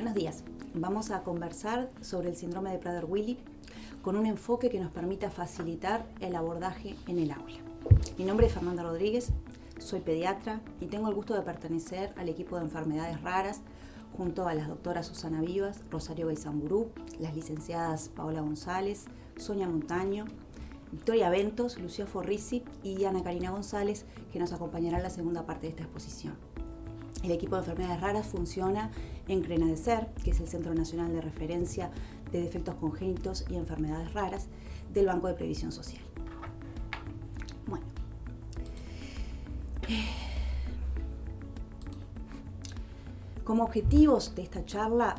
Buenos días. Vamos a conversar sobre el síndrome de Prader-Willi con un enfoque que nos permita facilitar el abordaje en el aula. Mi nombre es Fernanda Rodríguez, soy pediatra y tengo el gusto de pertenecer al equipo de enfermedades raras junto a las doctoras Susana Vivas, Rosario Beisamburú, las licenciadas Paola González, Sonia Montaño, Victoria Ventos, Lucía Forrisi y Ana Karina González, que nos acompañarán en la segunda parte de esta exposición. El equipo de enfermedades raras funciona en CRENADECER, que es el Centro Nacional de Referencia de Defectos Congénitos y Enfermedades Raras del Banco de Previsión Social. Bueno, como objetivos de esta charla,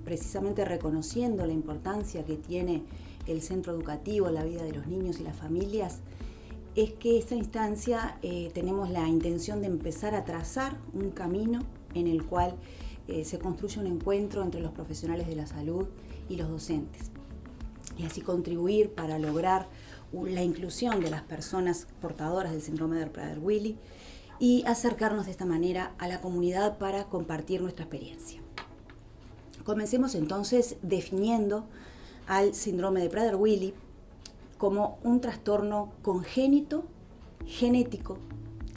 precisamente reconociendo la importancia que tiene el centro educativo en la vida de los niños y las familias, es que esta instancia tenemos la intención de empezar a trazar un camino en el cual se construye un encuentro entre los profesionales de la salud y los docentes, y así contribuir para lograr la inclusión de las personas portadoras del síndrome de Prader-Willi y acercarnos de esta manera a la comunidad para compartir nuestra experiencia. Comencemos entonces definiendo al síndrome de Prader-Willi como un trastorno congénito, genético,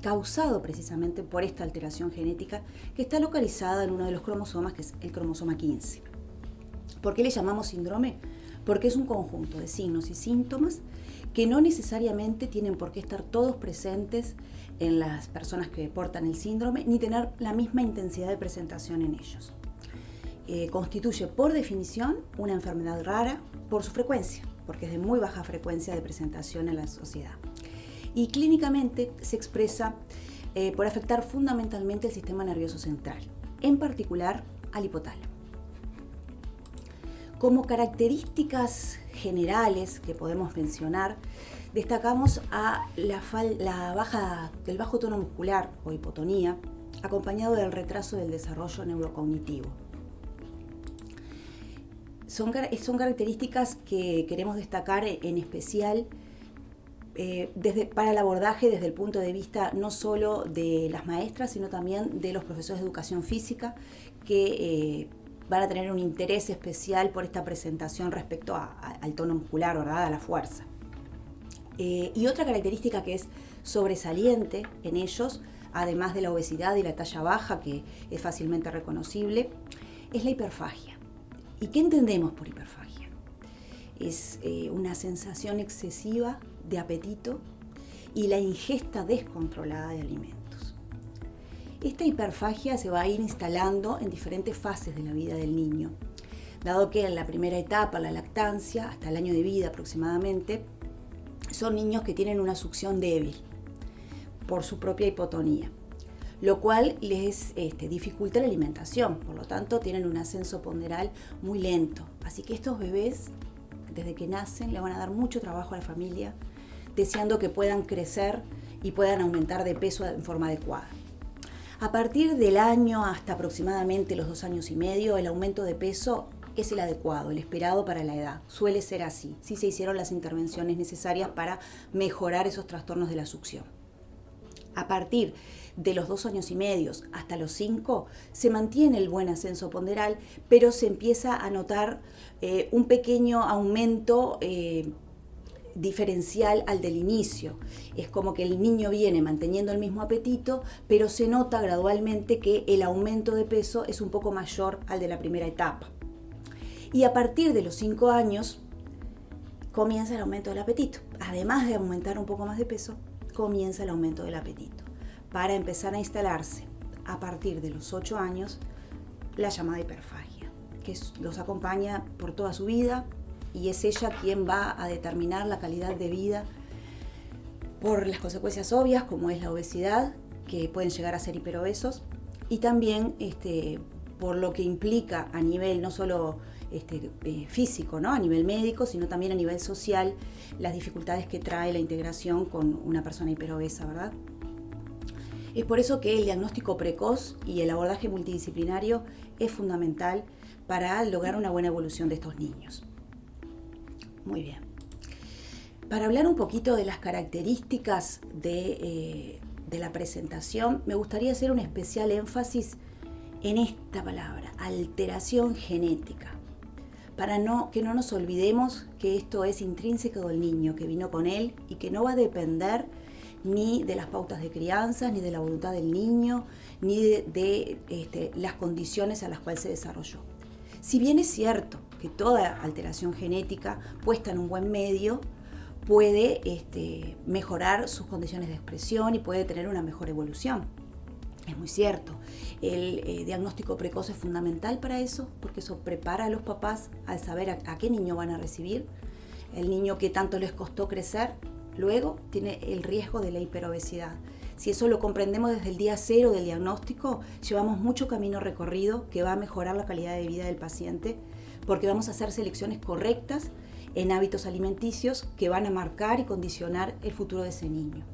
causado precisamente por esta alteración genética que está localizada en uno de los cromosomas, que es el cromosoma 15. ¿Por qué le llamamos síndrome? Porque es un conjunto de signos y síntomas que no necesariamente tienen por qué estar todos presentes en las personas que portan el síndrome, ni tener la misma intensidad de presentación en ellos. Constituye por definición una enfermedad rara por su frecuencia, porque es de muy baja frecuencia de presentación en la sociedad. Y clínicamente se expresa por afectar fundamentalmente el sistema nervioso central, en particular al hipotálamo. Como características generales que podemos mencionar, destacamos a el bajo tono muscular o hipotonía, acompañado del retraso del desarrollo neurocognitivo. Son características que queremos destacar en especial para el abordaje desde el punto de vista no solo de las maestras, sino también de los profesores de educación física que van a tener un interés especial por esta presentación respecto al tono muscular, ¿verdad? A la fuerza. Y otra característica que es sobresaliente en ellos, además de la obesidad y la talla baja, que es fácilmente reconocible, es la hiperfagia. ¿Y qué entendemos por hiperfagia? Es una sensación excesiva de apetito y la ingesta descontrolada de alimentos. Esta hiperfagia se va a ir instalando en diferentes fases de la vida del niño, dado que en la primera etapa, la lactancia, hasta el año de vida aproximadamente, son niños que tienen una succión débil por su propia hipotonía, lo cual les dificulta la alimentación, por lo tanto tienen un ascenso ponderal muy lento. Así que estos bebés, desde que nacen, le van a dar mucho trabajo a la familia, deseando que puedan crecer y puedan aumentar de peso en forma adecuada. A partir del año hasta aproximadamente los 2 años y medio, el aumento de peso es el adecuado, el esperado para la edad. Suele ser así, si se hicieron las intervenciones necesarias para mejorar esos trastornos de la succión. A partir de los 2 años y medio hasta los 5 se mantiene el buen ascenso ponderal, pero se empieza a notar un pequeño aumento diferencial al del inicio. Es como que el niño viene manteniendo el mismo apetito, pero se nota gradualmente que el aumento de peso es un poco mayor al de la primera etapa. Y a partir de los 5 años comienza el aumento del apetito. Además de aumentar un poco más de peso, comienza el aumento del apetito, para empezar a instalarse a partir de los 8 años la llamada hiperfagia, que los acompaña por toda su vida y es ella quien va a determinar la calidad de vida por las consecuencias obvias, como es la obesidad, que pueden llegar a ser hiperobesos, y también por lo que implica a nivel no solo físico, ¿no? A nivel médico, sino también a nivel social, las dificultades que trae la integración con una persona hiperobesa, ¿verdad? Es por eso que el diagnóstico precoz y el abordaje multidisciplinario es fundamental para lograr una buena evolución de estos niños. Muy bien. Para hablar un poquito de las características de la presentación, me gustaría hacer un especial énfasis en esta palabra, alteración genética, para que no nos olvidemos que esto es intrínseco del niño, que vino con él y que no va a depender ni de las pautas de crianza, ni de la voluntad del niño, ni de las condiciones a las cuales se desarrolló. Si bien es cierto que toda alteración genética puesta en un buen medio puede mejorar sus condiciones de expresión y puede tener una mejor evolución. Es muy cierto, el diagnóstico precoz es fundamental para eso, porque eso prepara a los papás al saber a qué niño van a recibir. El niño que tanto les costó crecer, luego tiene el riesgo de la hiperobesidad. Si eso lo comprendemos desde el día cero del diagnóstico, llevamos mucho camino recorrido que va a mejorar la calidad de vida del paciente, porque vamos a hacer selecciones correctas en hábitos alimenticios que van a marcar y condicionar el futuro de ese niño.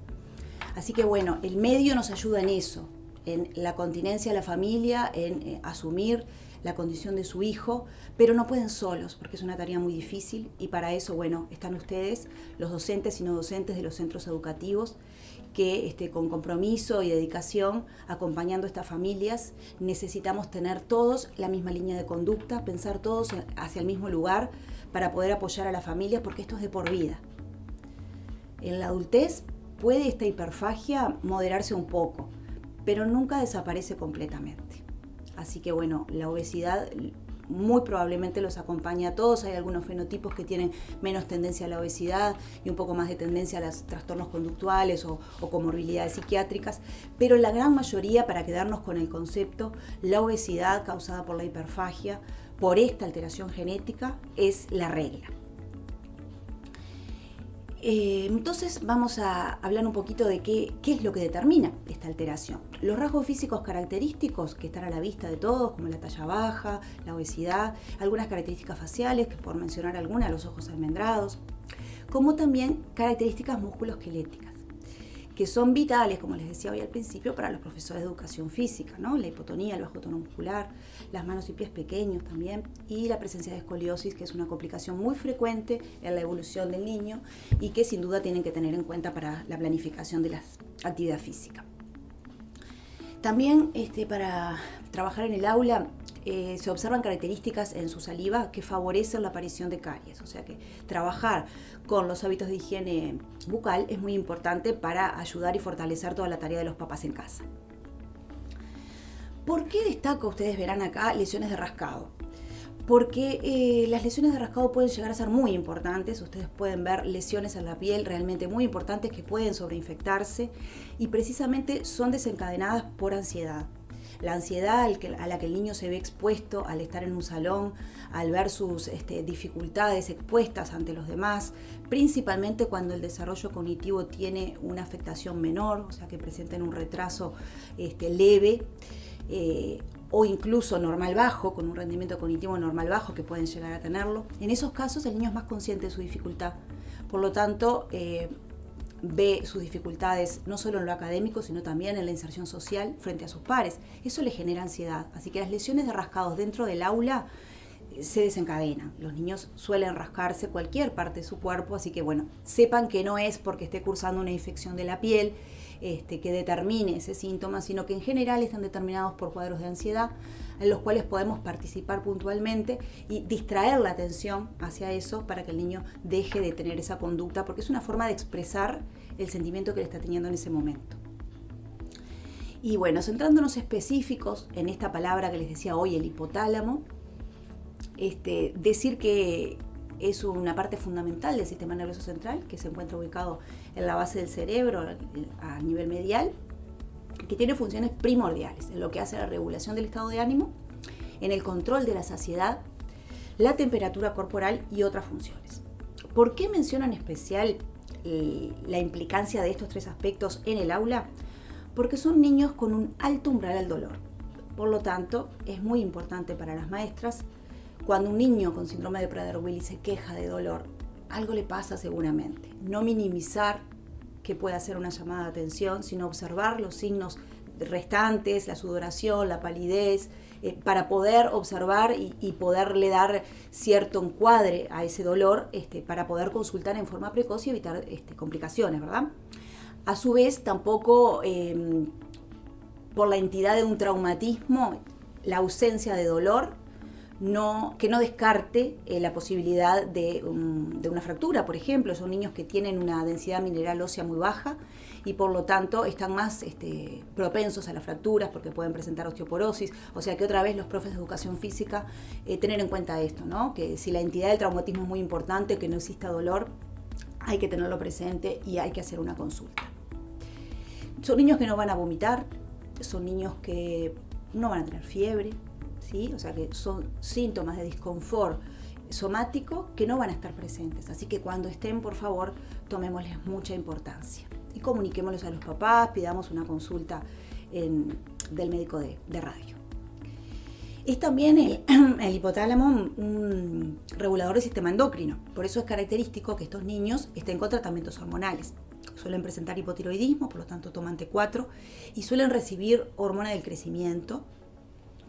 Así que bueno, el medio nos ayuda en eso, en la continencia de la familia, en asumir la condición de su hijo, pero no pueden solos porque es una tarea muy difícil y para eso, bueno, están ustedes, los docentes y no docentes de los centros educativos, que con compromiso y dedicación, acompañando a estas familias, necesitamos tener todos la misma línea de conducta, pensar todos hacia el mismo lugar para poder apoyar a las familias, porque esto es de por vida. En la adultez puede esta hiperfagia moderarse un poco, pero nunca desaparece completamente. Así que bueno, la obesidad muy probablemente los acompaña a todos. Hay algunos fenotipos que tienen menos tendencia a la obesidad y un poco más de tendencia a los trastornos conductuales o comorbilidades psiquiátricas, pero la gran mayoría, para quedarnos con el concepto, la obesidad causada por la hiperfagia, por esta alteración genética, es la regla. Entonces vamos a hablar un poquito de qué es lo que determina esta alteración. Los rasgos físicos característicos que están a la vista de todos, como la talla baja, la obesidad, algunas características faciales, que por mencionar algunas, los ojos almendrados, como también características musculoesqueléticas, que son vitales, como les decía hoy al principio, para los profesores de educación física, ¿no? La hipotonía, el bajo tono muscular, las manos y pies pequeños también, y la presencia de escoliosis, que es una complicación muy frecuente en la evolución del niño y que sin duda tienen que tener en cuenta para la planificación de la actividad física. También para trabajar en el aula se observan características en su saliva que favorecen la aparición de caries, o sea que trabajar con los hábitos de higiene bucal es muy importante para ayudar y fortalecer toda la tarea de los papás en casa. ¿Por qué destaco, ustedes verán acá, lesiones de rascado? Porque las lesiones de rascado pueden llegar a ser muy importantes. Ustedes pueden ver lesiones en la piel realmente muy importantes que pueden sobreinfectarse y precisamente son desencadenadas por ansiedad. La ansiedad a la que el niño se ve expuesto al estar en un salón, al ver sus dificultades expuestas ante los demás, principalmente cuando el desarrollo cognitivo tiene una afectación menor, o sea que presenten un retraso leve, o incluso normal bajo, con un rendimiento cognitivo normal bajo que pueden llegar a tenerlo. En esos casos el niño es más consciente de su dificultad, por lo tanto ve sus dificultades no solo en lo académico, sino también en la inserción social frente a sus pares. Eso le genera ansiedad, así que las lesiones de rascados dentro del aula se desencadenan. Los niños suelen rascarse cualquier parte de su cuerpo, así que bueno, sepan que no es porque esté cursando una infección de la piel que determine ese síntoma, sino que en general están determinados por cuadros de ansiedad en los cuales podemos participar puntualmente y distraer la atención hacia eso para que el niño deje de tener esa conducta, porque es una forma de expresar el sentimiento que le está teniendo en ese momento. Y bueno, centrándonos específicos en esta palabra que les decía hoy, el hipotálamo, decir que es una parte fundamental del sistema nervioso central que se encuentra ubicado en la base del cerebro a nivel medial, que tiene funciones primordiales en lo que hace a la regulación del estado de ánimo, en el control de la saciedad, la temperatura corporal y otras funciones. ¿Por qué menciono en especial la implicancia de estos tres aspectos en el aula? Porque son niños con un alto umbral al dolor. Por lo tanto, es muy importante para las maestras, cuando un niño con síndrome de Prader-Willi se queja de dolor, algo le pasa seguramente. No minimizar que pueda ser una llamada de atención, sino observar los signos restantes, la sudoración, la palidez, para poder observar y poderle dar cierto encuadre a ese dolor, para poder consultar en forma precoz y evitar complicaciones, ¿verdad? A su vez, tampoco por la entidad de un traumatismo, la ausencia de dolor, que no descarte la posibilidad de una fractura, por ejemplo. Son niños que tienen una densidad mineral ósea muy baja y por lo tanto están más propensos a las fracturas porque pueden presentar osteoporosis. O sea que otra vez los profes de educación física tener en cuenta esto, ¿no? Que si la entidad del traumatismo es muy importante, que no exista dolor, hay que tenerlo presente y hay que hacer una consulta. Son niños que no van a vomitar, son niños que no van a tener fiebre, ¿sí? O sea que son síntomas de disconfort somático que no van a estar presentes. Así que cuando estén, por favor, tomémosles mucha importancia. Y comuniquémosles a los papás, pidamos una consulta del médico de radio. Es también el hipotálamo un regulador del sistema endocrino. Por eso es característico que estos niños estén con tratamientos hormonales. Suelen presentar hipotiroidismo, por lo tanto toman T4 y suelen recibir hormona del crecimiento,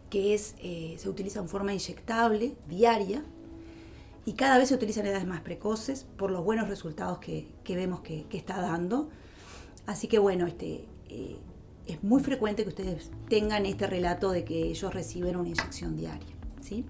que se utiliza en forma inyectable, diaria, y cada vez se utiliza en edades más precoces por los buenos resultados que vemos que está dando. Así que bueno, es muy frecuente que ustedes tengan este relato de que ellos reciben una inyección diaria, ¿sí?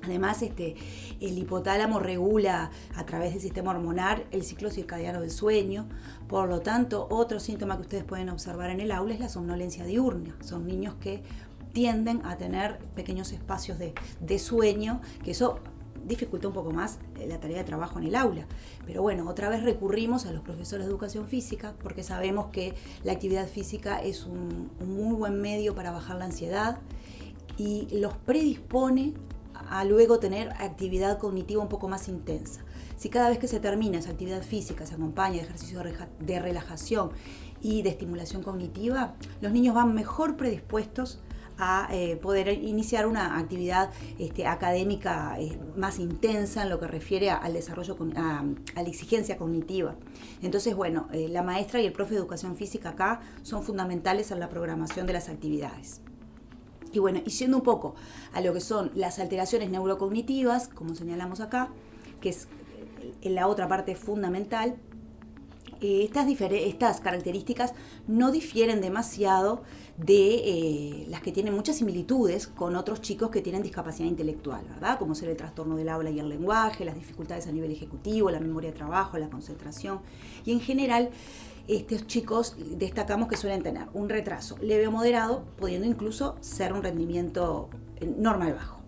Además, el hipotálamo regula a través del sistema hormonal el ciclo circadiano del sueño. Por lo tanto, otro síntoma que ustedes pueden observar en el aula es la somnolencia diurna. Son niños que tienden a tener pequeños espacios de sueño, que eso dificulta un poco más la tarea de trabajo en el aula. Pero bueno, otra vez recurrimos a los profesores de educación física porque sabemos que la actividad física es un muy buen medio para bajar la ansiedad y los predispone a luego tener actividad cognitiva un poco más intensa. Si cada vez que se termina esa actividad física se acompaña de ejercicio de relajación y de estimulación cognitiva, los niños van mejor predispuestos a poder iniciar una actividad académica más intensa en lo que refiere al desarrollo, a la exigencia cognitiva. Entonces, bueno, la maestra y el profe de educación física acá son fundamentales en la programación de las actividades. Y bueno, y yendo un poco a lo que son las alteraciones neurocognitivas, como señalamos acá, que es la otra parte fundamental, estas características no difieren demasiado de las que tienen muchas similitudes con otros chicos que tienen discapacidad intelectual, ¿verdad? Como ser el trastorno del habla y el lenguaje, las dificultades a nivel ejecutivo, la memoria de trabajo, la concentración. Y en general, estos chicos destacamos que suelen tener un retraso leve o moderado, pudiendo incluso ser un rendimiento normal bajo.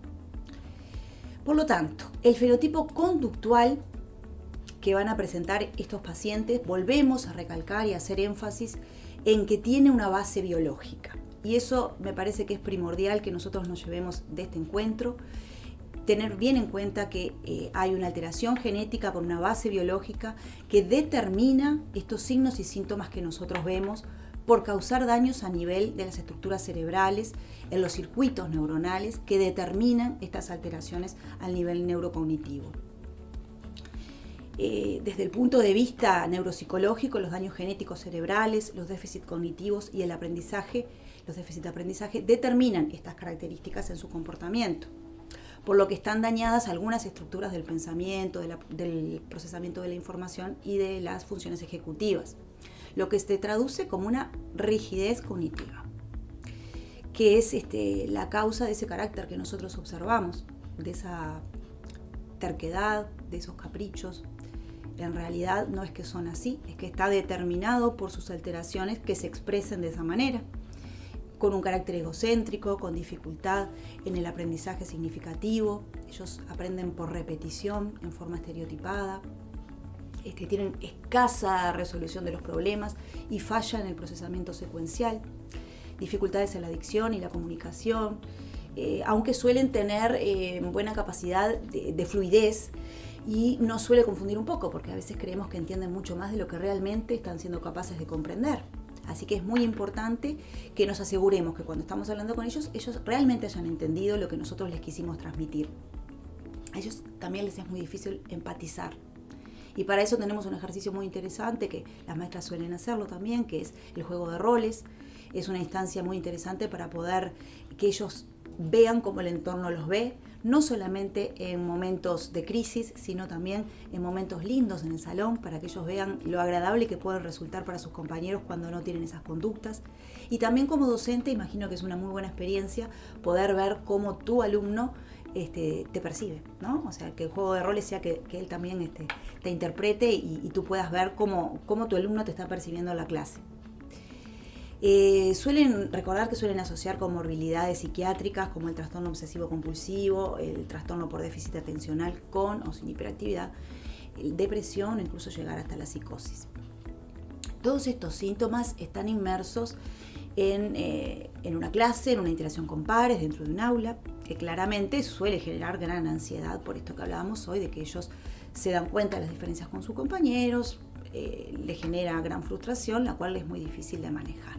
Por lo tanto, el fenotipo conductual que van a presentar estos pacientes, volvemos a recalcar y a hacer énfasis en que tiene una base biológica. Y eso me parece que es primordial que nosotros nos llevemos de este encuentro, tener bien en cuenta que hay una alteración genética con una base biológica que determina estos signos y síntomas que nosotros vemos por causar daños a nivel de las estructuras cerebrales, en los circuitos neuronales que determinan estas alteraciones al nivel neurocognitivo. Desde el punto de vista neuropsicológico, los daños genéticos cerebrales, los déficits cognitivos y el aprendizaje, los déficits de aprendizaje determinan estas características en su comportamiento, por lo que están dañadas algunas estructuras del pensamiento, del procesamiento de la información y de las funciones ejecutivas, lo que se traduce como una rigidez cognitiva, que es la causa de ese carácter que nosotros observamos, de esa terquedad, de esos caprichos. En realidad no es que son así, es que está determinado por sus alteraciones que se expresen de esa manera, con un carácter egocéntrico, con dificultad en el aprendizaje significativo. Ellos aprenden por repetición, en forma estereotipada, tienen escasa resolución de los problemas y fallan en el procesamiento secuencial, dificultades en la dicción y la comunicación, aunque suelen tener buena capacidad de fluidez, y nos suele confundir un poco porque a veces creemos que entienden mucho más de lo que realmente están siendo capaces de comprender. Así que es muy importante que nos aseguremos que cuando estamos hablando con ellos, ellos realmente hayan entendido lo que nosotros les quisimos transmitir. A ellos también les es muy difícil empatizar. Y para eso tenemos un ejercicio muy interesante que las maestras suelen hacerlo también, que es el juego de roles. Es una instancia muy interesante para poder que ellos vean cómo el entorno los ve, no solamente en momentos de crisis, sino también en momentos lindos en el salón, para que ellos vean lo agradable que pueden resultar para sus compañeros cuando no tienen esas conductas. Y también como docente, imagino que es una muy buena experiencia poder ver cómo tu alumno te percibe, ¿no? O sea, que el juego de roles sea que él también te interprete y tú puedas ver cómo tu alumno te está percibiendo en la clase. Suelen recordar que suelen asociar comorbilidades psiquiátricas como el trastorno obsesivo compulsivo, el trastorno por déficit atencional con o sin hiperactividad, depresión o incluso llegar hasta la psicosis. Todos estos síntomas están inmersos en una clase, en una interacción con pares, dentro de un aula, que claramente suele generar gran ansiedad por esto que hablábamos hoy, de que ellos se dan cuenta de las diferencias con sus compañeros, les genera gran frustración, la cual es muy difícil de manejar.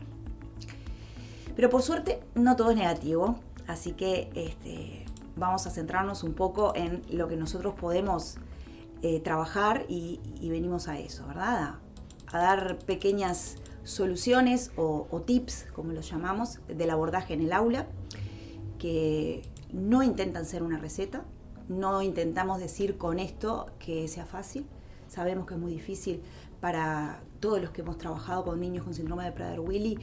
Pero por suerte no todo es negativo, así que vamos a centrarnos un poco en lo que nosotros podemos trabajar y venimos a eso, ¿verdad? A dar pequeñas soluciones o tips, como los llamamos, del abordaje en el aula, que no intentan ser una receta, no intentamos decir con esto que sea fácil. Sabemos que es muy difícil para todos los que hemos trabajado con niños con síndrome de Prader-Willi.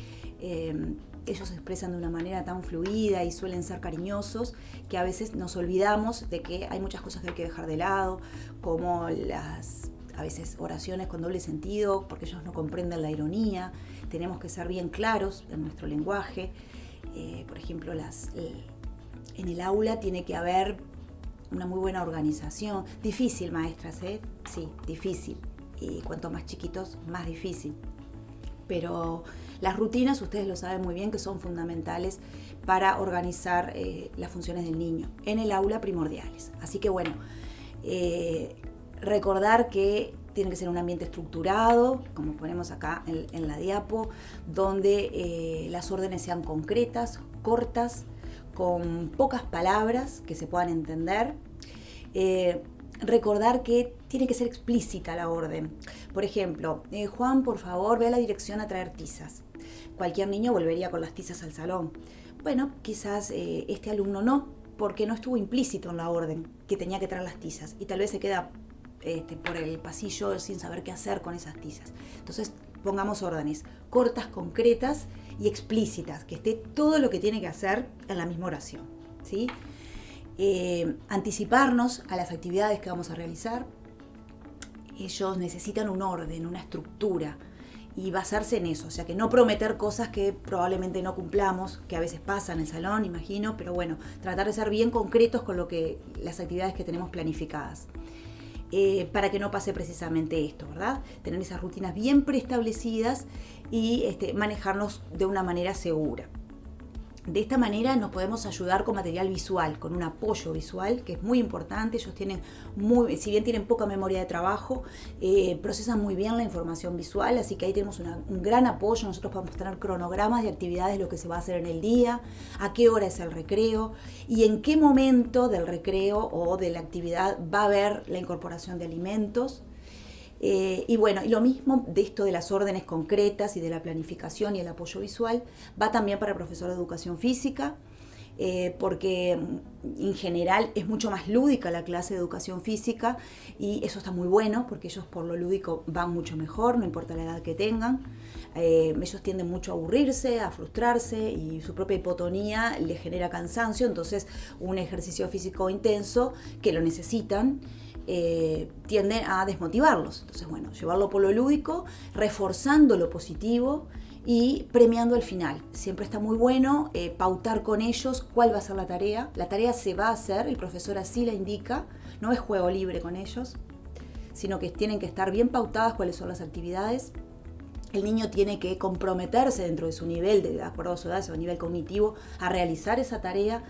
Ellos se expresan de una manera tan fluida y suelen ser cariñosos que a veces nos olvidamos de que hay muchas cosas que hay que dejar de lado, como a veces oraciones con doble sentido, porque ellos no comprenden la ironía. Tenemos que ser bien claros en nuestro lenguaje. Por ejemplo, en el aula tiene que haber una muy buena organización. Difícil, maestras, Sí, difícil. Y cuanto más chiquitos, más difícil. Pero las rutinas, ustedes lo saben muy bien, que son fundamentales para organizar las funciones del niño. En el aula, primordiales. Así que bueno, recordar que tiene que ser un ambiente estructurado, como ponemos acá en la diapo, donde las órdenes sean concretas, cortas, con pocas palabras que se puedan entender. Recordar que tiene que ser explícita la orden. Por ejemplo, Juan, por favor, ve a la dirección a traer tizas. Cualquier niño volvería con las tizas al salón. Bueno, quizás este alumno no, porque no estuvo implícito en la orden que tenía que traer las tizas y tal vez se queda por el pasillo sin saber qué hacer con esas tizas. Entonces, pongamos órdenes cortas, concretas y explícitas, que esté todo lo que tiene que hacer en la misma oración, ¿sí? Anticiparnos a las actividades que vamos a realizar. Ellos necesitan un orden, una estructura y basarse en eso, o sea que no prometer cosas que probablemente no cumplamos, que a veces pasa en el salón, imagino, pero bueno, tratar de ser bien concretos con las actividades que tenemos planificadas. Para que no pase precisamente esto, ¿verdad? Tener esas rutinas bien preestablecidas y manejarnos de una manera segura. De esta manera nos podemos ayudar con material visual, con un apoyo visual, que es muy importante. Ellos si bien tienen poca memoria de trabajo, procesan muy bien la información visual, así que ahí tenemos un gran apoyo. Nosotros podemos tener cronogramas de actividades, lo que se va a hacer en el día, a qué hora es el recreo y en qué momento del recreo o de la actividad va a haber la incorporación de alimentos. Y bueno, y lo mismo de esto de las órdenes concretas y de la planificación y el apoyo visual va también para el profesor de educación física, porque en general es mucho más lúdica la clase de educación física y eso está muy bueno porque ellos por lo lúdico van mucho mejor, no importa la edad que tengan. Ellos tienden mucho a aburrirse, a frustrarse y su propia hipotonía les genera cansancio, entonces un ejercicio físico intenso que lo necesitan tiende a desmotivarlos. Entonces, bueno, llevarlo por lo lúdico, reforzando lo positivo y premiando al final. Siempre está muy bueno pautar con ellos cuál va a ser la tarea. La tarea se va a hacer, el profesor así la indica, no es juego libre con ellos, sino que tienen que estar bien pautadas cuáles son las actividades. El niño tiene que comprometerse dentro de su nivel, de acuerdo a su edad, su nivel cognitivo, a realizar esa tarea,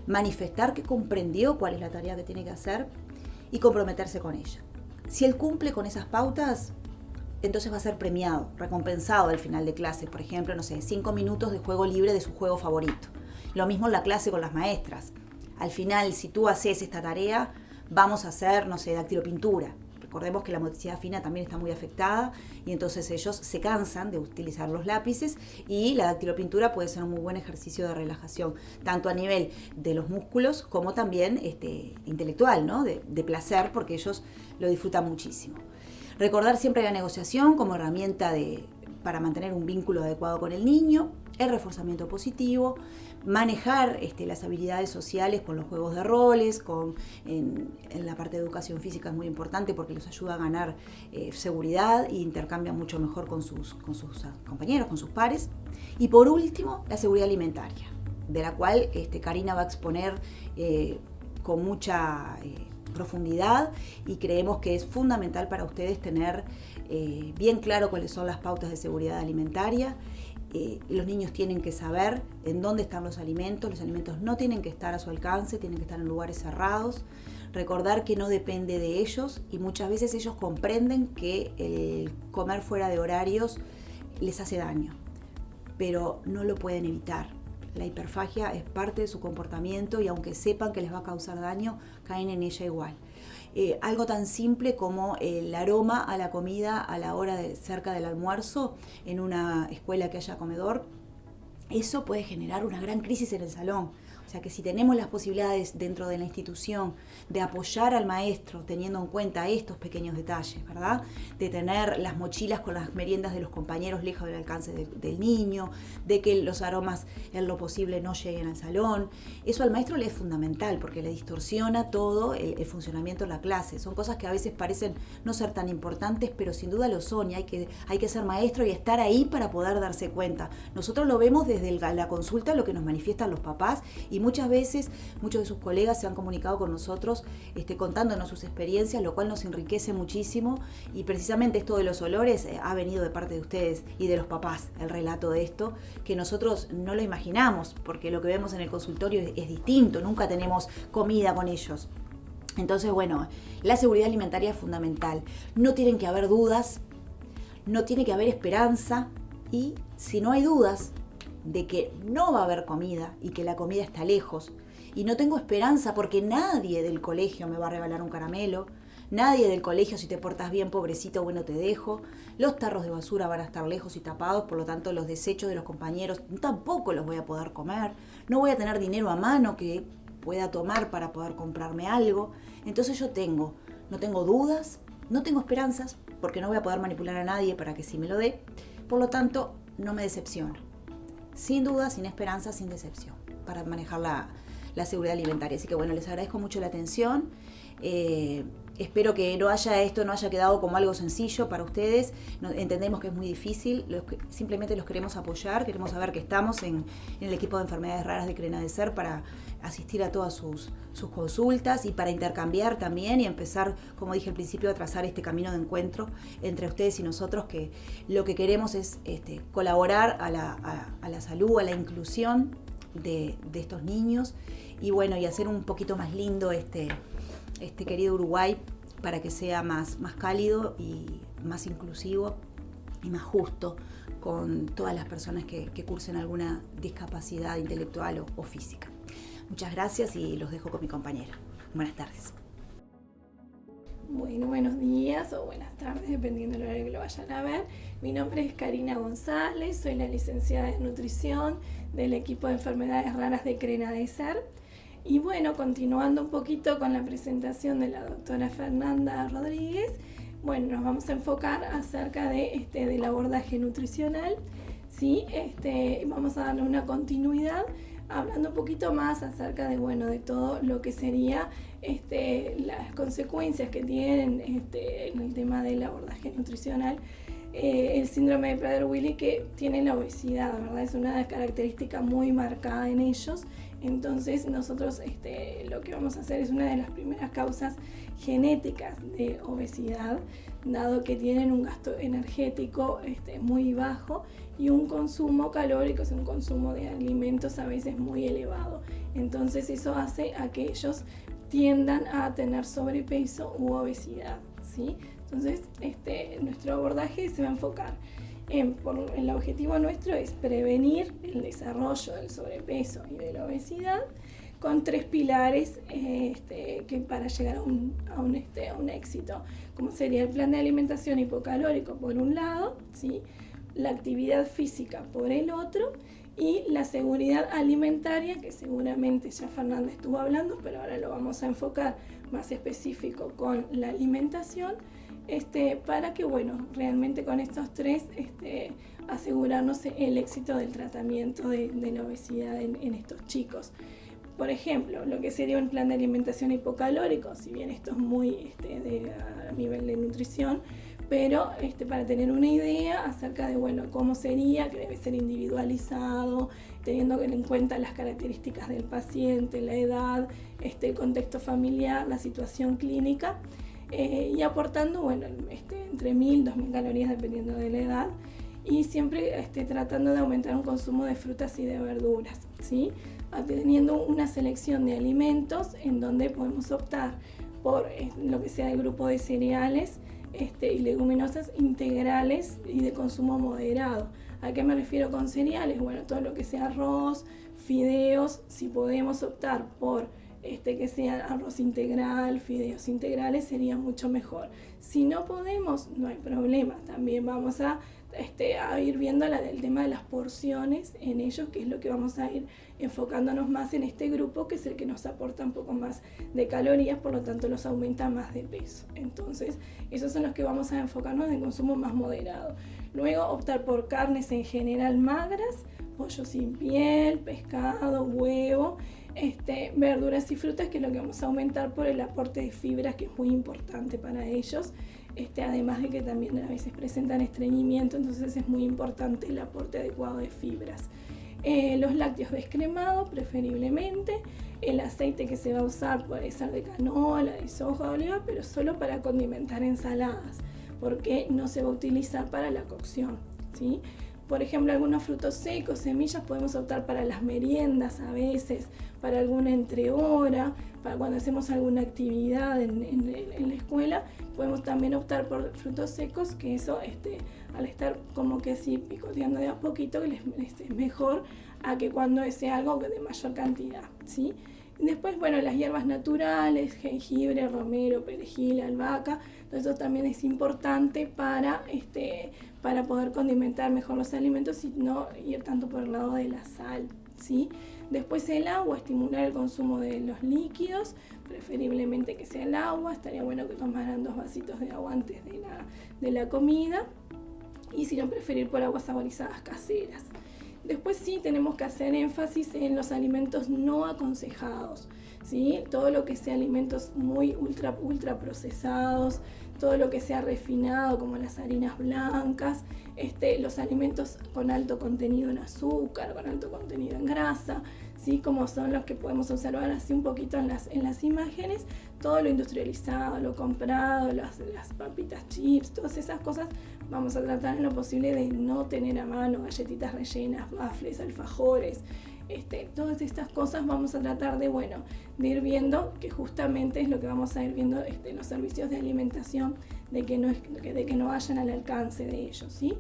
manifestar que comprendió cuál es la tarea que tiene que hacer y comprometerse con ella. Si él cumple con esas pautas, entonces va a ser premiado, recompensado al final de clase. Por ejemplo, 5 minutos de juego libre de su juego favorito. Lo mismo en la clase con las maestras. Al final, si tú haces esta tarea, vamos a hacer, dactilopintura. recordemos que la motricidad fina también está muy afectada y entonces ellos se cansan de utilizar los lápices y la dactilopintura puede ser un muy buen ejercicio de relajación, tanto a nivel de los músculos como también intelectual, ¿no? De placer, porque ellos lo disfrutan muchísimo. Recordar siempre la negociación como herramienta para mantener un vínculo adecuado con el niño, el reforzamiento positivo, manejar las habilidades sociales con los juegos de roles, en la parte de educación física es muy importante porque los ayuda a ganar seguridad e intercambian mucho mejor con sus compañeros, con sus pares. Y por último, la seguridad alimentaria, de la cual Karina va a exponer con mucha profundidad, y creemos que es fundamental para ustedes tener bien claro cuáles son las pautas de seguridad alimentaria. Los niños tienen que saber en dónde están los alimentos no tienen que estar a su alcance, tienen que estar en lugares cerrados. Recordar que no depende de ellos y muchas veces ellos comprenden que el comer fuera de horarios les hace daño, pero no lo pueden evitar. La hiperfagia es parte de su comportamiento y aunque sepan que les va a causar daño, caen en ella igual. Algo tan simple como el aroma a la comida a la hora cerca del almuerzo en una escuela que haya comedor, eso puede generar una gran crisis en el salón. O sea que si tenemos las posibilidades dentro de la institución de apoyar al maestro teniendo en cuenta estos pequeños detalles, ¿verdad? De tener las mochilas con las meriendas de los compañeros lejos del alcance del niño, de que los aromas en lo posible no lleguen al salón, eso al maestro le es fundamental porque le distorsiona todo el funcionamiento de la clase. Son cosas que a veces parecen no ser tan importantes, pero sin duda lo son y hay que ser maestro y estar ahí para poder darse cuenta. Nosotros lo vemos desde la consulta, lo que nos manifiestan los papás, y muchas veces muchos de sus colegas se han comunicado con nosotros contándonos sus experiencias, lo cual nos enriquece muchísimo, y precisamente esto de los olores ha venido de parte de ustedes y de los papás, el relato de esto, que nosotros no lo imaginamos, porque lo que vemos en el consultorio es distinto, nunca tenemos comida con ellos. Entonces, bueno, la seguridad alimentaria es fundamental. No tienen que haber dudas, no tiene que haber esperanza, y si no hay dudas de que no va a haber comida y que la comida está lejos, y no tengo esperanza porque nadie del colegio me va a regalar un caramelo, nadie del colegio, si te portas bien, pobrecito, bueno, te dejo, los tarros de basura van a estar lejos y tapados, por lo tanto los desechos de los compañeros tampoco los voy a poder comer, no voy a tener dinero a mano que pueda tomar para poder comprarme algo. Entonces yo no tengo dudas, no tengo esperanzas, porque no voy a poder manipular a nadie para que sí me lo dé, por lo tanto no me decepciono. Sin duda, sin esperanza, sin decepción, para manejar la seguridad alimentaria. Así que bueno, les agradezco mucho la atención. Espero que esto no haya quedado como algo sencillo para ustedes. Entendemos que es muy difícil, simplemente los queremos apoyar, queremos saber que estamos en el equipo de enfermedades raras de CRENADECER para asistir a todas sus consultas y para intercambiar también y empezar, como dije al principio, a trazar este camino de encuentro entre ustedes y nosotros, que lo que queremos es colaborar a la salud, a la inclusión de estos niños y bueno, y hacer un poquito más lindo este querido Uruguay para que sea más cálido y más inclusivo y más justo con todas las personas que cursen alguna discapacidad intelectual o física. Muchas gracias y los dejo con mi compañera. Buenas tardes. Bueno, buenos días o buenas tardes, dependiendo del horario que lo vayan a ver. Mi nombre es Karina González, soy la licenciada en nutrición del equipo de enfermedades raras de CRENADECER. Y bueno, continuando un poquito con la presentación de la doctora Fernanda Rodríguez, bueno, nos vamos a enfocar acerca del abordaje nutricional, ¿sí? Vamos a darle una continuidad hablando un poquito más acerca de todo lo que sería las consecuencias que tienen en el tema del abordaje nutricional. El síndrome de Prader-Willi, que tiene la obesidad, ¿verdad? Es una característica muy marcada en ellos. Entonces nosotros lo que vamos a hacer es una de las primeras causas genéticas de obesidad, dado que tienen un gasto energético muy bajo y un consumo calórico, es un consumo de alimentos a veces muy elevado. Entonces eso hace a que ellos tiendan a tener sobrepeso u obesidad, ¿sí? Entonces nuestro abordaje se va a enfocar el objetivo nuestro es prevenir el desarrollo del sobrepeso y de la obesidad con 3 pilares que para llegar a un un éxito, como sería el plan de alimentación hipocalórico por un lado, ¿sí? La actividad física por el otro, y la seguridad alimentaria, que seguramente ya Fernanda estuvo hablando, pero ahora lo vamos a enfocar más específico con la alimentación, para que, bueno, realmente con estos tres asegurarnos el éxito del tratamiento de la obesidad en estos chicos. Por ejemplo, lo que sería un plan de alimentación hipocalórico, si bien esto es muy a nivel de nutrición, pero para tener una idea acerca de, bueno, cómo sería, que debe ser individualizado, teniendo en cuenta las características del paciente, la edad, el contexto familiar, la situación clínica, y aportando, bueno, entre 1000 y 2000 calorías dependiendo de la edad, y siempre tratando de aumentar un consumo de frutas y de verduras, ¿sí? Teniendo una selección de alimentos en donde podemos optar por lo que sea el grupo de cereales y leguminosas integrales y de consumo moderado. ¿A qué me refiero con cereales? Bueno, todo lo que sea arroz, fideos, si podemos optar por que sea arroz integral, fideos integrales, sería mucho mejor. Si no podemos, no hay problema, también vamos a ir viendo el tema de las porciones en ellos, que es lo que vamos a ir enfocándonos más en este grupo, que es el que nos aporta un poco más de calorías, por lo tanto los aumenta más de peso. Entonces, esos son los que vamos a enfocarnos en consumo más moderado. Luego, optar por carnes en general magras, pollo sin piel, pescado, huevo, verduras y frutas, que es lo que vamos a aumentar por el aporte de fibras, que es muy importante para ellos. Además de que también a veces presentan estreñimiento, entonces es muy importante el aporte adecuado de fibras. Los lácteos descremados, preferiblemente. El aceite que se va a usar puede ser de canola, de soja, de oliva, pero solo para condimentar ensaladas, porque no se va a utilizar para la cocción, ¿sí? Por ejemplo, algunos frutos secos, semillas, podemos optar para las meriendas a veces, para alguna entrehora, para cuando hacemos alguna actividad en la escuela, podemos también optar por frutos secos, que eso al estar como que así picoteando de a poquito, les es mejor a que cuando sea algo de mayor cantidad, ¿sí? Después, bueno, las hierbas naturales, jengibre, romero, perejil, albahaca, todo eso también es importante para poder condimentar mejor los alimentos y no ir tanto por el lado de la sal, ¿sí? Después el agua, estimular el consumo de los líquidos, preferiblemente que sea el agua, estaría bueno que tomaran 2 vasitos de agua antes de la comida, y si no, preferir por aguas saborizadas caseras. Después sí tenemos que hacer énfasis en los alimentos no aconsejados, ¿sí? Todo lo que sea alimentos muy ultra procesados, todo lo que sea refinado, como las harinas blancas, los alimentos con alto contenido en azúcar, con alto contenido en grasa, ¿sí? Como son los que podemos observar así un poquito en las imágenes, todo lo industrializado, lo comprado, las papitas chips, todas esas cosas, vamos a tratar en lo posible de no tener a mano galletitas rellenas, waffles, alfajores, todas estas cosas vamos a tratar de ir viendo, que justamente es lo que vamos a ir viendo en los servicios de alimentación, de que no vayan al alcance de ellos, ¿sí?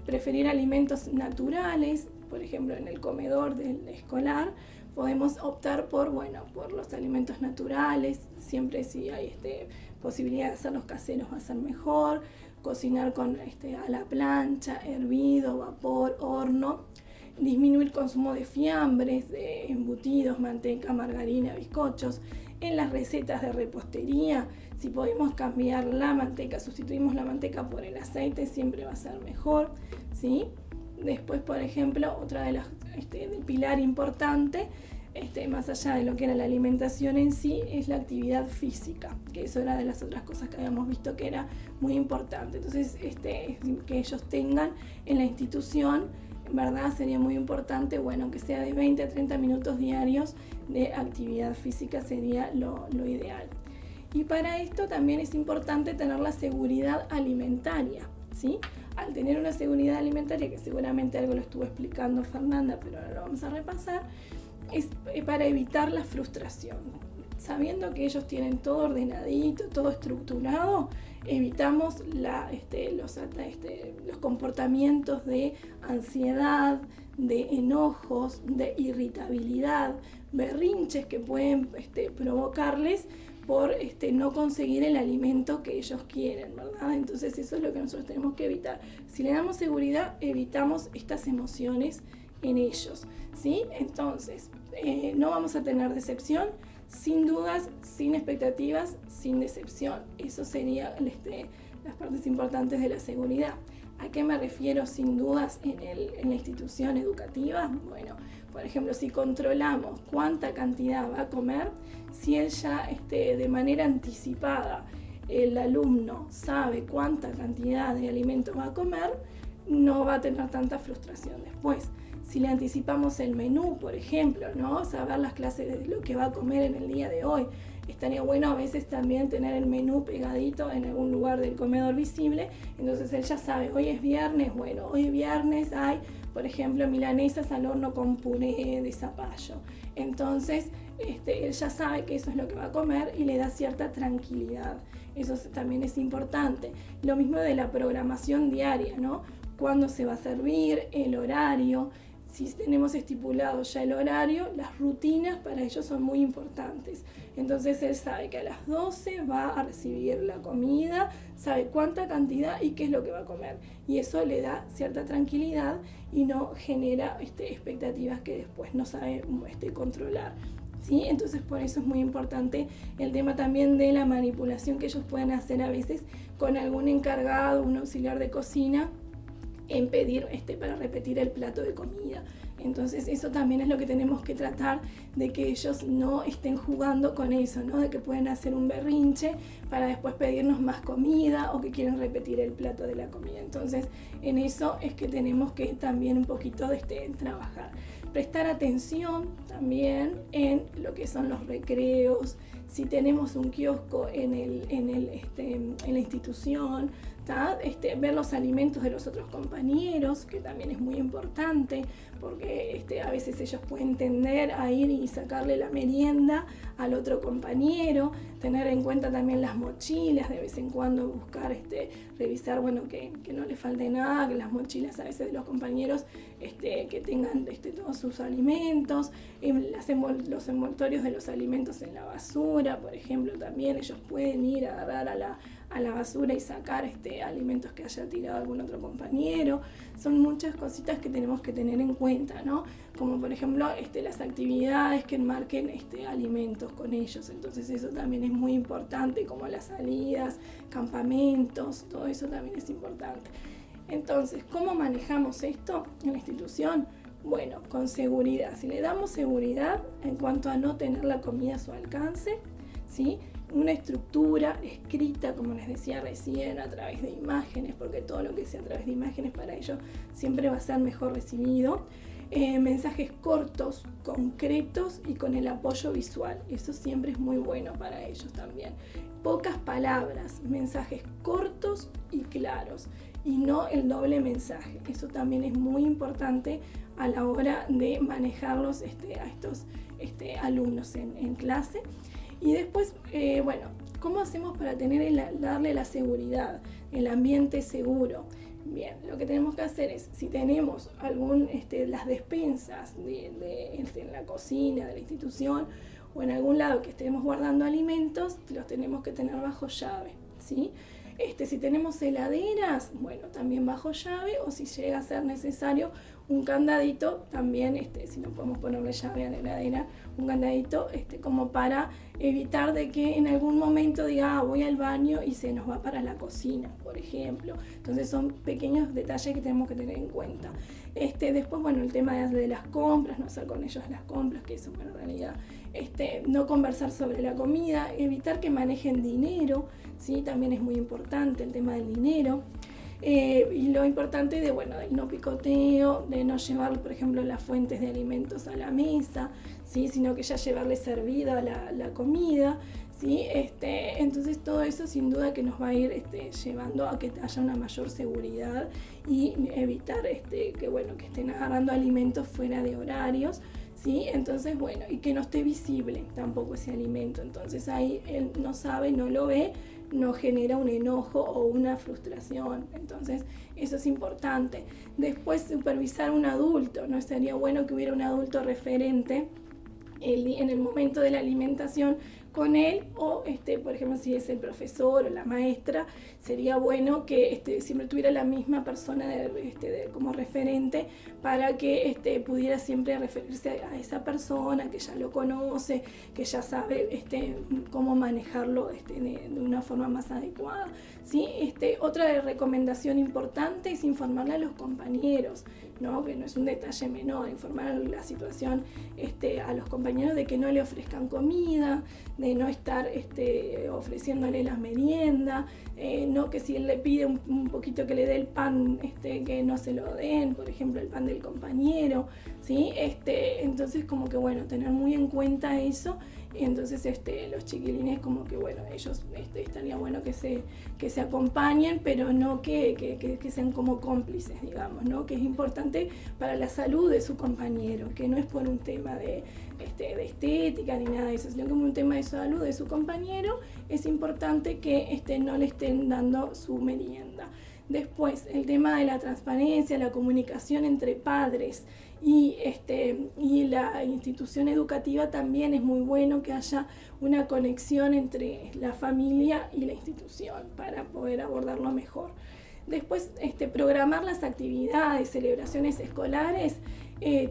Preferir alimentos naturales, por ejemplo en el comedor del escolar, podemos optar por los alimentos naturales, siempre si hay posibilidad de hacerlos caseros va a ser mejor, cocinar a la plancha, hervido, vapor, horno, disminuir consumo de fiambres, de embutidos, manteca, margarina, bizcochos. En las recetas de repostería, si podemos cambiar la manteca, sustituimos la manteca por el aceite, siempre va a ser mejor, ¿sí? Después, por ejemplo, otra de las del pilar importante, más allá de lo que era la alimentación en sí, es la actividad física, que eso era de las otras cosas que habíamos visto que era muy importante. Entonces, que ellos tengan en la institución, ¿verdad? Sería muy importante, que sea de 20 a 30 minutos diarios de actividad física, sería lo ideal. Y para esto también es importante tener la seguridad alimentaria, ¿sí? Al tener una seguridad alimentaria, que seguramente algo lo estuvo explicando Fernanda, pero ahora lo vamos a repasar, es para evitar la frustración. Sabiendo que ellos tienen todo ordenadito, todo estructurado, evitamos los comportamientos de ansiedad, de enojos, de irritabilidad, berrinches que pueden provocarles por no conseguir el alimento que ellos quieren, ¿verdad? Entonces eso es lo que nosotros tenemos que evitar. Si le damos seguridad, evitamos estas emociones en ellos, ¿sí? Entonces, no vamos a tener decepción, sin dudas, sin expectativas, sin decepción. Eso serían las partes importantes de la seguridad. ¿A qué me refiero sin dudas en la institución educativa? Bueno, por ejemplo, si controlamos cuánta cantidad va a comer, si él ya de manera anticipada, el alumno sabe cuánta cantidad de alimento va a comer, no va a tener tanta frustración después. Si le anticipamos el menú, por ejemplo, ¿no? Saber las clases de lo que va a comer en el día de hoy. Estaría bueno a veces también tener el menú pegadito en algún lugar del comedor visible, entonces él ya sabe, hoy es viernes, bueno, hoy viernes hay, por ejemplo, milanesas al horno con puré de zapallo. Entonces, él ya sabe que eso es lo que va a comer y le da cierta tranquilidad. Eso también es importante. Lo mismo de la programación diaria, ¿no? Cuándo se va a servir, el horario. Si tenemos estipulado ya el horario, las rutinas para ellos son muy importantes. Entonces él sabe que a las 12 va a recibir la comida, sabe cuánta cantidad y qué es lo que va a comer. Y eso le da cierta tranquilidad y no genera expectativas que después no sabe controlar, ¿sí? Entonces por eso es muy importante el tema también de la manipulación que ellos pueden hacer a veces con algún encargado, un auxiliar de cocina, en pedir para repetir el plato de comida. Entonces eso también es lo que tenemos que tratar, de que ellos no estén jugando con eso, ¿no? De que pueden hacer un berrinche para después pedirnos más comida o que quieren repetir el plato de la comida. Entonces en eso es que tenemos que también un poquito trabajar. Prestar atención también en lo que son los recreos, si tenemos un kiosco en la institución, ver los alimentos de los otros compañeros, que también es muy importante, porque a veces ellos pueden tender a ir y sacarle la merienda al otro compañero, tener en cuenta también las mochilas, de vez en cuando buscar, revisar, bueno, que no le falte nada, que las mochilas a veces de los compañeros que tengan todos sus alimentos, los envoltorios de los alimentos en la basura, por ejemplo, también ellos pueden ir a agarrar a la basura y sacar alimentos que haya tirado algún otro compañero. Son muchas cositas que tenemos que tener en cuenta, ¿no? Como por ejemplo las actividades que enmarquen alimentos con ellos. Entonces eso también es muy importante, como las salidas, campamentos, todo eso también es importante. Entonces, ¿cómo manejamos esto en la institución? Bueno, con seguridad. Si le damos seguridad en cuanto a no tener la comida a su alcance, ¿sí? Una estructura escrita, como les decía recién, a través de imágenes, porque todo lo que sea a través de imágenes para ellos siempre va a ser mejor recibido. Mensajes cortos, concretos y con el apoyo visual. Eso siempre es muy bueno para ellos también. Pocas palabras, mensajes cortos y claros, y no el doble mensaje. Eso también es muy importante a la hora de manejarlos a estos alumnos en clase. Y después, bueno, ¿cómo hacemos para darle la seguridad, el ambiente seguro? Bien, lo que tenemos que hacer es, si tenemos las despensas en la cocina de la institución o en algún lado que estemos guardando alimentos, los tenemos que tener bajo llave, ¿sí? Si tenemos heladeras, bueno, también bajo llave, o si llega a ser necesario un candadito, también, si no podemos ponerle llave a la heladera, un candadito, como para evitar de que en algún momento diga, voy al baño y se nos va para la cocina, por ejemplo. Entonces son pequeños detalles que tenemos que tener en cuenta. Después, bueno, el tema de las compras, no hacer con ellos las compras, que eso, bueno, en realidad, no conversar sobre la comida, evitar que manejen dinero, ¿sí? También es muy importante el tema del dinero. Y lo importante del no picoteo, de no llevar, por ejemplo, las fuentes de alimentos a la mesa, ¿sí? Sino que ya llevarle servida la comida, ¿sí? Entonces todo eso sin duda que nos va a ir llevando a que haya una mayor seguridad y evitar que estén agarrando alimentos fuera de horarios, ¿sí? Entonces, bueno, y que no esté visible tampoco ese alimento. Entonces ahí él no sabe, no lo ve, no genera un enojo o una frustración. Entonces eso es importante. Después, supervisar un adulto, ¿no? Sería bueno que hubiera un adulto referente en el momento de la alimentación con él, o por ejemplo si es el profesor o la maestra, sería bueno que siempre tuviera la misma persona como referente, para que pudiera siempre referirse a esa persona, que ya lo conoce, que ya sabe cómo manejarlo de una forma más adecuada, ¿sí? Otra recomendación importante es informarle a los compañeros, ¿no? Que no es un detalle menor, informar la situación a los compañeros de que no le ofrezcan comida, de no estar ofreciéndole la merienda, no, que si él le pide un poquito que le dé el pan, que no se lo den, por ejemplo el pan del compañero, ¿sí? Entonces como que bueno, tener muy en cuenta eso. Entonces los chiquilines como que bueno, ellos estaría bueno que se acompañen, pero no que sean como cómplices, digamos, ¿no? Que es importante para la salud de su compañero, que no es por un tema de estética ni nada de eso, sino como un tema de salud de su compañero. Es importante que no le estén dando su merienda. Después, el tema de la transparencia, la comunicación entre padres y la institución educativa, también es muy bueno que haya una conexión entre la familia y la institución para poder abordarlo mejor. Después, programar las actividades, celebraciones escolares,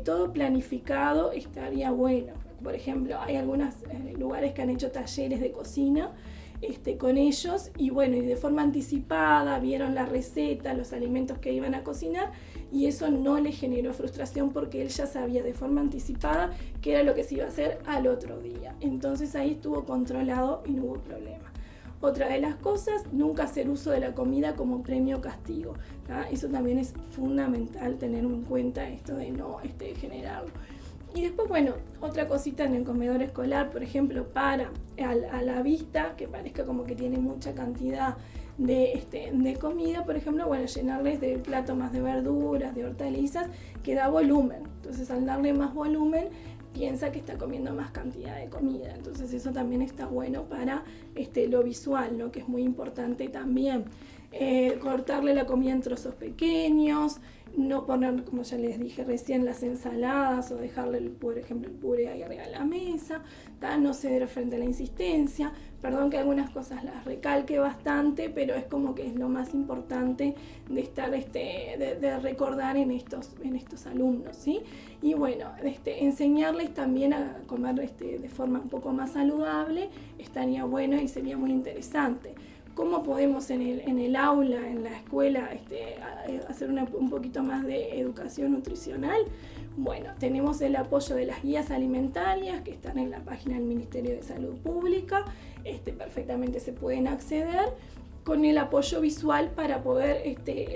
todo planificado estaría bueno. Por ejemplo, hay algunos lugares que han hecho talleres de cocina con ellos, y bueno, y de forma anticipada vieron la receta, los alimentos que iban a cocinar, y eso no le generó frustración porque él ya sabía de forma anticipada qué era lo que se iba a hacer al otro día. Entonces ahí estuvo controlado y no hubo problema. Otra de las cosas, nunca hacer uso de la comida como premio o castigo, ¿tá? Eso también es fundamental tener en cuenta, esto de no generarlo. Y después, bueno, otra cosita en el comedor escolar, por ejemplo, para a la vista, que parezca como que tiene mucha cantidad de comida, por ejemplo, bueno, llenarles del plato más de verduras, de hortalizas, que da volumen. Entonces, al darle más volumen, piensa que está comiendo más cantidad de comida. Entonces, eso también está bueno para lo visual, ¿no? Que es muy importante también. Cortarle la comida en trozos pequeños, no poner, como ya les dije recién, las ensaladas, o dejarle, por ejemplo, el puré ahí arriba de la mesa, ¿tá? No ceder frente a la insistencia. Perdón que algunas cosas las recalque bastante, pero es como que es lo más importante de estar, de recordar en estos alumnos, ¿sí? Y bueno, enseñarles también a comer de forma un poco más saludable, estaría bueno y sería muy interesante. ¿Cómo podemos en el aula, en la escuela, hacer un poquito más de educación nutricional? Bueno, tenemos el apoyo de las guías alimentarias que están en la página del Ministerio de Salud Pública, perfectamente se pueden acceder, con el apoyo visual para poder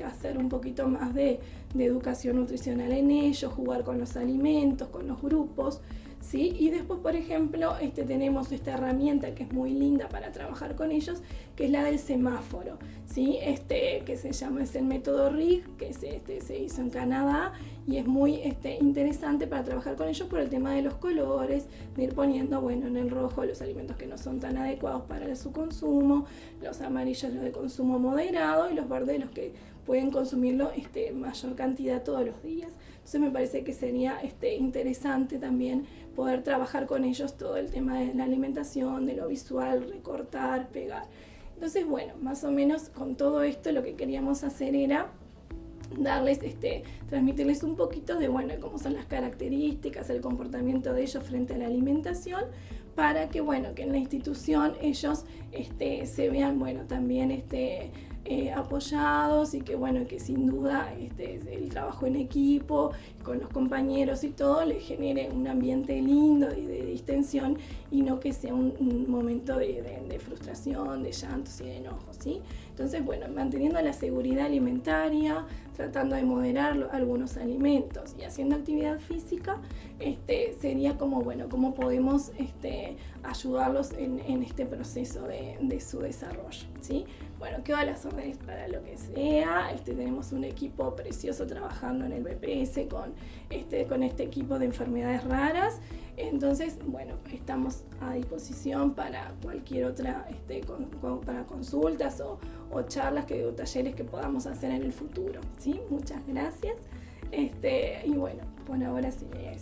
hacer un poquito más de educación nutricional en ellos, jugar con los alimentos, con los grupos, ¿sí? Y después, por ejemplo, tenemos esta herramienta que es muy linda para trabajar con ellos, que es la del semáforo, ¿sí? Que se llama, es el método RIG, que se hizo en Canadá, y es muy interesante para trabajar con ellos por el tema de los colores, de ir poniendo, bueno, en el rojo los alimentos que no son tan adecuados para su consumo, los amarillos los de consumo moderado, y los verdes los que pueden consumirlo mayor cantidad todos los días. Entonces me parece que sería interesante también poder trabajar con ellos todo el tema de la alimentación, de lo visual, recortar, pegar. Entonces, bueno, más o menos con todo esto lo que queríamos hacer era darles, transmitirles un poquito de, bueno, cómo son las características, el comportamiento de ellos frente a la alimentación, para que, bueno, que en la institución ellos se vean, bueno, también apoyados, y que, bueno, que sin duda el trabajo en equipo con los compañeros y todo les genere un ambiente lindo y de distensión, y no que sea un momento de frustración, de llantos y de enojos, ¿sí? Entonces, bueno, manteniendo la seguridad alimentaria, tratando de moderar algunos alimentos y haciendo actividad física, sería como, bueno, cómo podemos ayudarlos en este proceso de su desarrollo, ¿sí? Bueno, quedo a las órdenes para lo que sea. Tenemos un equipo precioso trabajando en el BPS con este equipo de enfermedades raras. Entonces, bueno, estamos a disposición para cualquier otra, para consultas o charlas o talleres que podamos hacer en el futuro, ¿sí? Muchas gracias. Y bueno, por ahora sí es.